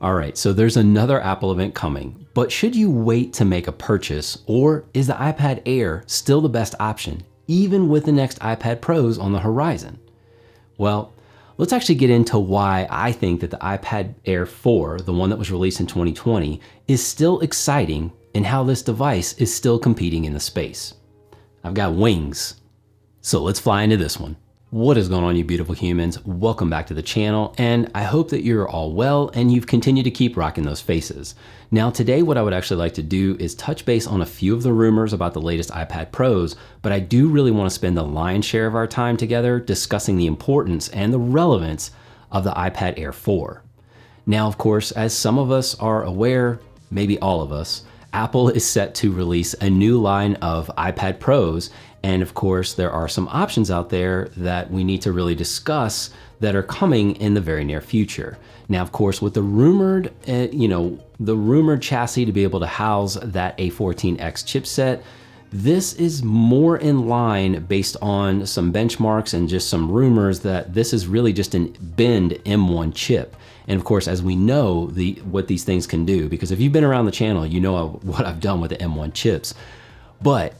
All right, so there's another Apple event coming, but should you wait to make a purchase, or is the iPad Air still the best option, even with the next iPad Pros on the horizon? Well, let's actually get into why I think that the iPad Air 4, the one that was released in 2020, is still exciting and how this device is still competing in the space. I've got wings, so let's fly into this one. What is going on, you beautiful humans? Welcome back to the channel, and I hope that you're all well and you've continued to keep rocking those faces. Now today, what I would actually like to do is touch base on a few of the rumors about the latest iPad Pros, but I do really want to spend the lion's share of our time together discussing the importance and the relevance of the iPad Air 4. Now, of course, as some of us are aware, maybe all of us, Apple is set to release a new line of iPad Pros, and of course, there are some options out there that we need to really discuss that are coming in the very near future. Now, of course, with the rumored, the rumored chassis to be able to house that A14X chipset, this is more in line based on some benchmarks and just some rumors that this is really just a Bend M1 chip. And of course, as we know what these things can do, because if you've been around the channel, you know what I've done with the M1 chips. But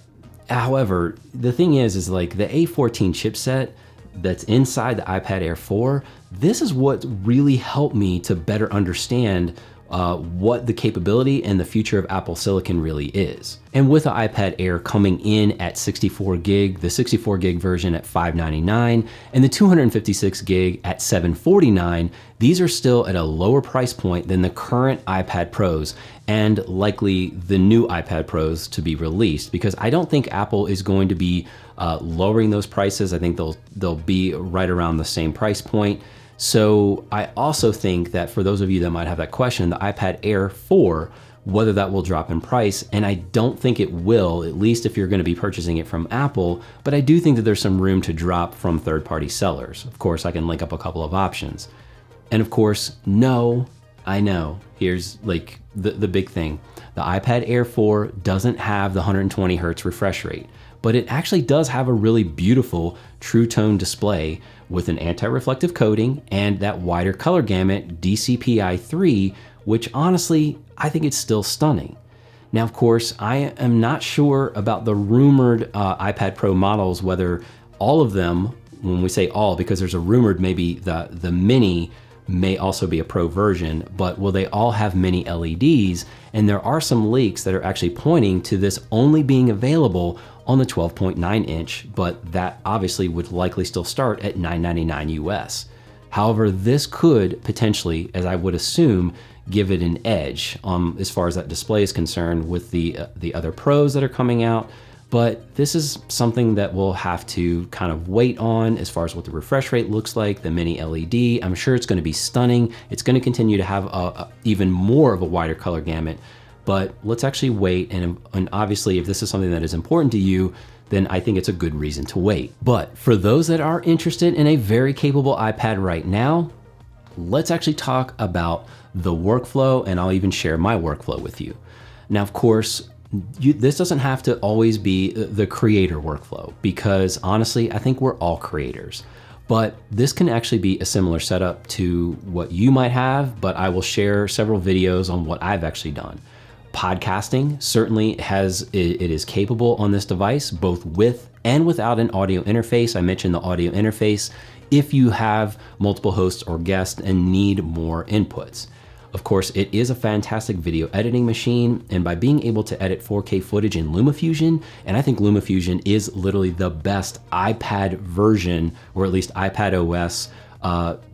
however, the thing is like the A14 chipset that's inside the iPad Air 4, this is what really helped me to better understand what the capability and the future of Apple Silicon really is. And with the iPad Air coming in at 64 gig, the 64 gig version at $599, and the 256 gig at $749, these are still at a lower price point than the current iPad Pros and likely the new iPad Pros to be released, because I don't think Apple is going to be lowering those prices. I think they'll be right around the same price point. So I also think that for those of you that might have that question, the iPad Air 4, whether that will drop in price, and I don't think it will, at least if you're going to be purchasing it from Apple, but I do think that there's some room to drop from third-party sellers. Of course, I can link up a couple of options. And of course, no, I know, here's like the big thing. The iPad Air 4 doesn't have the 120 Hertz refresh rate, but it actually does have a really beautiful true tone display with an anti-reflective coating and that wider color gamut DCPI-3, which honestly, I think it's still stunning. Now, of course, I am not sure about the rumored iPad Pro models, whether all of them, when we say all, because there's a rumored maybe the mini may also be a Pro version, but will they all have mini LEDs? And there are some leaks that are actually pointing to this only being available on the 12.9 inch, but that obviously would likely still start at $999 US. However, this could potentially, as I would assume, give it an edge as far as that display is concerned with the other Pros that are coming out. But this is something that we'll have to kind of wait on as far as what the refresh rate looks like, the mini LED. I'm sure it's going to be stunning. It's going to continue to have even more of a wider color gamut. But let's actually wait, and obviously if this is something that is important to you, then I think it's a good reason to wait. But for those that are interested in a very capable iPad right now, let's actually talk about the workflow, and I'll even share my workflow with you. Now, of course, this doesn't have to always be the creator workflow, because honestly, I think we're all creators. But this can actually be a similar setup to what you might have, but I will share several videos on what I've actually done. Podcasting certainly it is capable on this device, both with and without an audio interface. I mentioned the audio interface if you have multiple hosts or guests and need more inputs. Of course, it is a fantastic video editing machine, and by being able to edit 4K footage in LumaFusion, and I think LumaFusion is literally the best iPad version, or at least iPad OS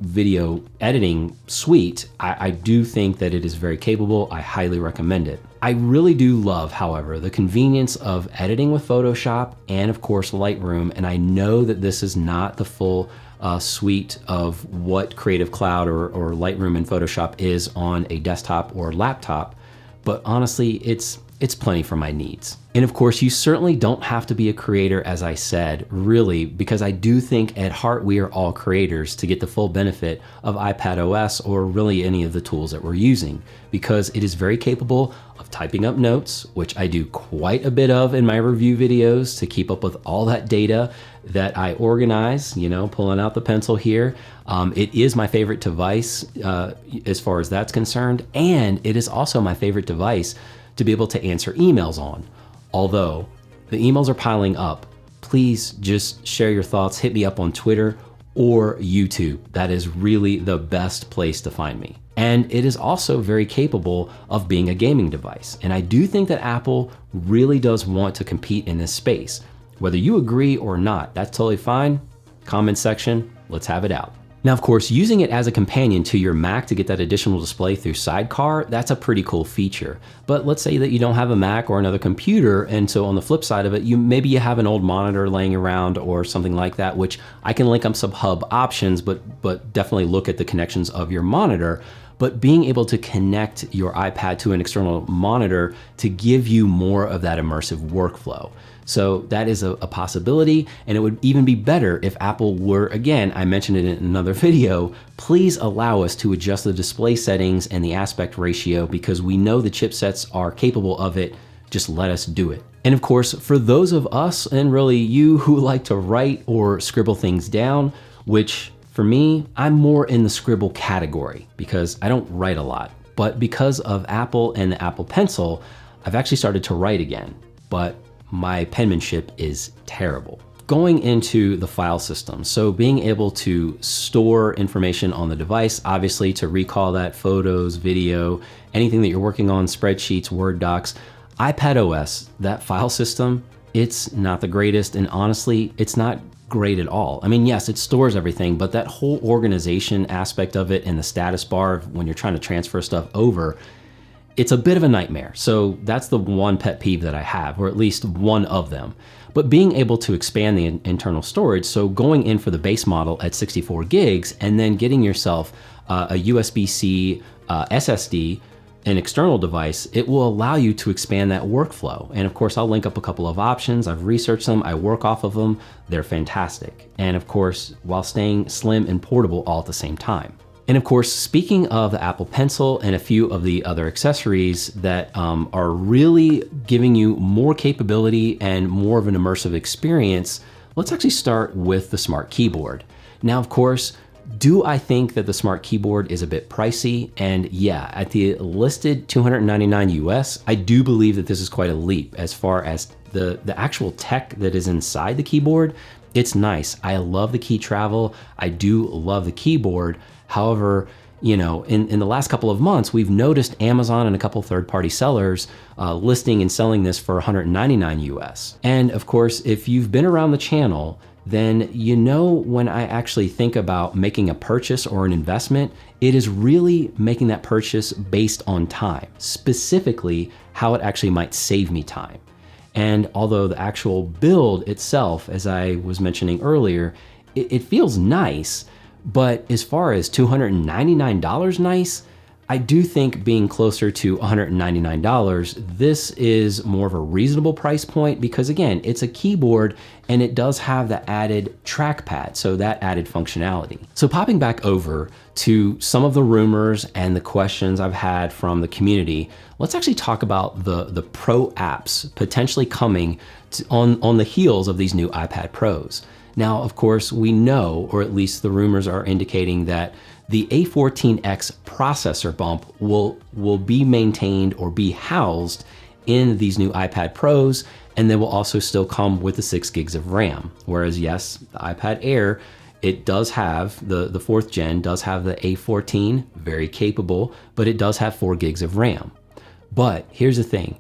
video editing suite, I do think that it is very capable. I highly recommend it. I really do love, however, the convenience of editing with Photoshop and of course Lightroom, and I know that this is not the full suite of what Creative Cloud or Lightroom and Photoshop is on a desktop or laptop, but honestly, it's it's plenty for my needs. And of course, you certainly don't have to be a creator, as I said, really, because I do think at heart we are all creators to get the full benefit of iPad OS or really any of the tools that we're using, because it is very capable of typing up notes, which I do quite a bit of in my review videos to keep up with all that data that I organize, pulling out the pencil here. It is my favorite device as far as that's concerned, and it is also my favorite device to be able to answer emails on. Although the emails are piling up, please just share your thoughts, hit me up on Twitter or YouTube. That is really the best place to find me. And it is also very capable of being a gaming device. And I do think that Apple really does want to compete in this space. Whether you agree or not, that's totally fine. Comment section, let's have it out. Now, of course, using it as a companion to your Mac to get that additional display through Sidecar, that's a pretty cool feature. But let's say that you don't have a Mac or another computer, and so on the flip side of it, maybe you have an old monitor laying around or something like that, which I can link up some hub options, but definitely look at the connections of your monitor. But being able to connect your iPad to an external monitor to give you more of that immersive workflow. So that is a possibility, and it would even be better if Apple were, again, I mentioned it in another video, please allow us to adjust the display settings and the aspect ratio because we know the chipsets are capable of it. Just let us do it. And of course, for those of us, and really you who like to write or scribble things down, which for me, I'm more in the scribble category because I don't write a lot. But because of Apple and the Apple Pencil, I've actually started to write again. But my penmanship is terrible. Going into the file system, so being able to store information on the device, obviously to recall that, photos, video, anything that you're working on, spreadsheets, Word docs, iPad OS, that file system, it's not the greatest, and honestly, it's not great at all. I mean, yes, it stores everything, but that whole organization aspect of it and the status bar when you're trying to transfer stuff over, it's a bit of a nightmare. So that's the one pet peeve that I have, or at least one of them. But being able to expand the internal storage, so going in for the base model at 64 gigs and then getting yourself a USB-C SSD, an external device, it will allow you to expand that workflow. And of course, I'll link up a couple of options. I've researched them, I work off of them. They're fantastic. And of course, while staying slim and portable all at the same time. And of course, speaking of the Apple Pencil and a few of the other accessories that are really giving you more capability and more of an immersive experience, let's actually start with the Smart Keyboard. Now, of course, do I think that the Smart Keyboard is a bit pricey? And yeah, at the listed $299 US, I do believe that this is quite a leap as far as the actual tech that is inside the keyboard. It's nice. I love the key travel. I do love the keyboard. However, in the last couple of months, we've noticed Amazon and a couple third-party sellers listing and selling this for $199 US. And of course, if you've been around the channel, then when I actually think about making a purchase or an investment, it is really making that purchase based on time, specifically how it actually might save me time. And although the actual build itself, as I was mentioning earlier, it feels nice, but as far as $299 nice, I do think being closer to $199, this is more of a reasonable price point because again, it's a keyboard and it does have the added trackpad, so that added functionality. So popping back over to some of the rumors and the questions I've had from the community, let's actually talk about the Pro apps potentially coming on the heels of these new iPad Pros. Now, of course, we know, or at least the rumors are indicating that the A14X processor bump will be maintained or be housed in these new iPad Pros, and they will also still come with the 6 gigs of RAM. Whereas yes, the iPad Air, it does have, the 4th gen does have the A14, very capable, but it does have 4 gigs of RAM. But here's the thing,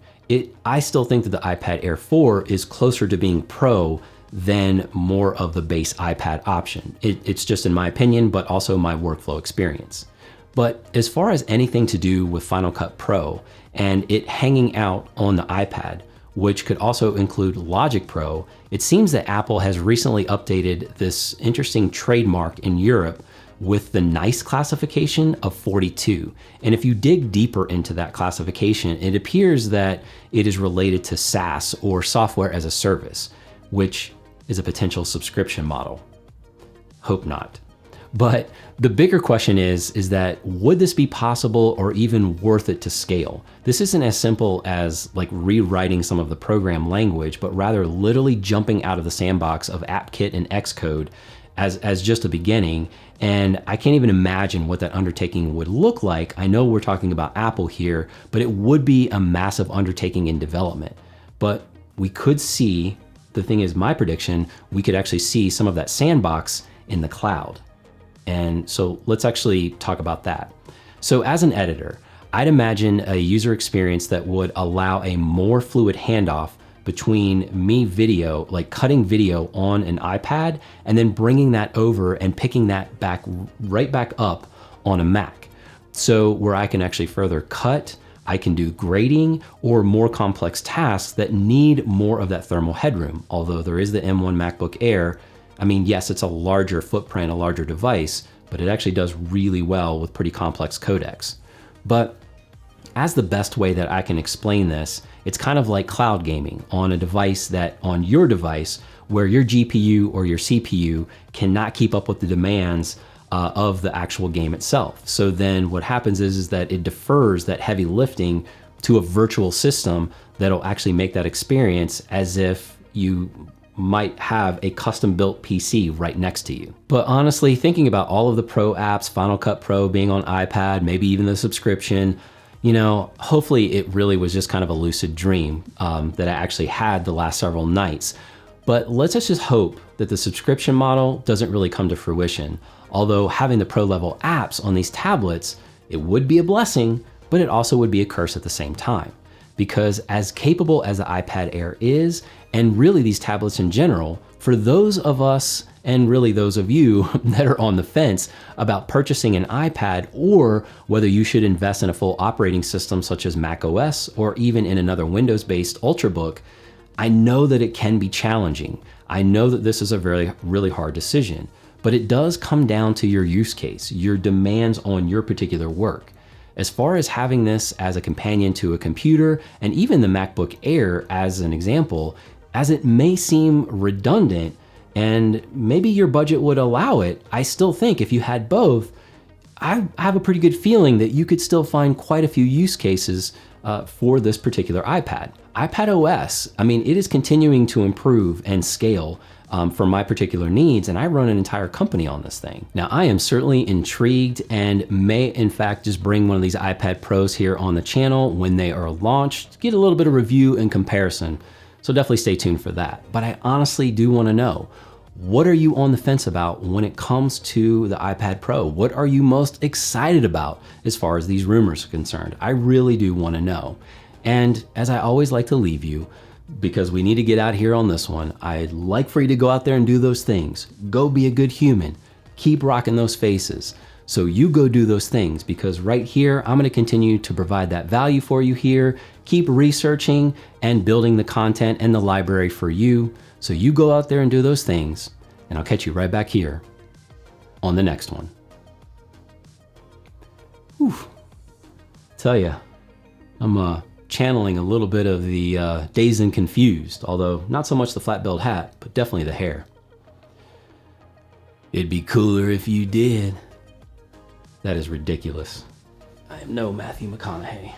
I still think that the iPad Air 4 is closer to being Pro than more of the base iPad option. It's just in my opinion, but also my workflow experience. But as far as anything to do with Final Cut Pro and it hanging out on the iPad, which could also include Logic Pro, it seems that Apple has recently updated this interesting trademark in Europe with the nice classification of 42. And if you dig deeper into that classification, it appears that it is related to SaaS, or software as a service, which is a potential subscription model. Hope not. But the bigger question is that would this be possible or even worth it to scale? This isn't as simple as like rewriting some of the program language, but rather literally jumping out of the sandbox of AppKit and Xcode as just a beginning. And I can't even imagine what that undertaking would look like. I know we're talking about Apple here, but it would be a massive undertaking in development. But we could see, the thing is, my prediction, we could actually see some of that sandbox in the cloud. And so let's actually talk about that. So as an editor, I'd imagine a user experience that would allow a more fluid handoff between me video, like cutting video on an iPad and then bringing that over and picking that back right back up on a Mac. So where I can actually further cut, I can do grading or more complex tasks that need more of that thermal headroom. Although there is the M1 MacBook Air, I mean, yes, it's a larger footprint, a larger device, but it actually does really well with pretty complex codecs. But as the best way that I can explain this, it's kind of like cloud gaming on a device that, on your device, where your GPU or your CPU cannot keep up with the demands of the actual game itself. So then what happens is that it defers that heavy lifting to a virtual system that'll actually make that experience as if you might have a custom built PC right next to you. But honestly, thinking about all of the pro apps, Final Cut Pro being on iPad, maybe even the subscription, you know, hopefully it really was just kind of a lucid dream that I actually had the last several nights. But let's just hope that the subscription model doesn't really come to fruition. Although having the pro level apps on these tablets, it would be a blessing, but it also would be a curse at the same time. Because as capable as the iPad Air is, and really these tablets in general, for those of us, and really those of you that are on the fence about purchasing an iPad, or whether you should invest in a full operating system such as macOS, or even in another Windows-based Ultrabook, I know that it can be challenging. I know that this is a really hard decision, but it does come down to your use case, your demands on your particular work. As far as having this as a companion to a computer, and even the MacBook Air as an example, as it may seem redundant, and maybe your budget would allow it, I still think if you had both, I have a pretty good feeling that you could still find quite a few use cases for this particular iPad. iPad OS, I mean, it is continuing to improve and scale for my particular needs, and I run an entire company on this thing. Now, I am certainly intrigued and may in fact just bring one of these iPad Pros here on the channel when they are launched, get a little bit of review and comparison. So definitely stay tuned for that. But I honestly do want to know, what are you on the fence about when it comes to the iPad Pro? What are you most excited about as far as these rumors are concerned? I really do want to know. And as I always like to leave you, because we need to get out here on this one, I'd like for you to go out there and do those things. Go be a good human. Keep rocking those faces. So you go do those things, because right here, I'm going to continue to provide that value for you here. Keep researching and building the content and the library for you. So you go out there and do those things, and I'll catch you right back here on the next one. Whew. Tell ya, I'm channeling a little bit of the Dazed and Confused, although not so much the flat-billed hat, but definitely the hair. It'd be cooler if you did. That is ridiculous. I am no Matthew McConaughey.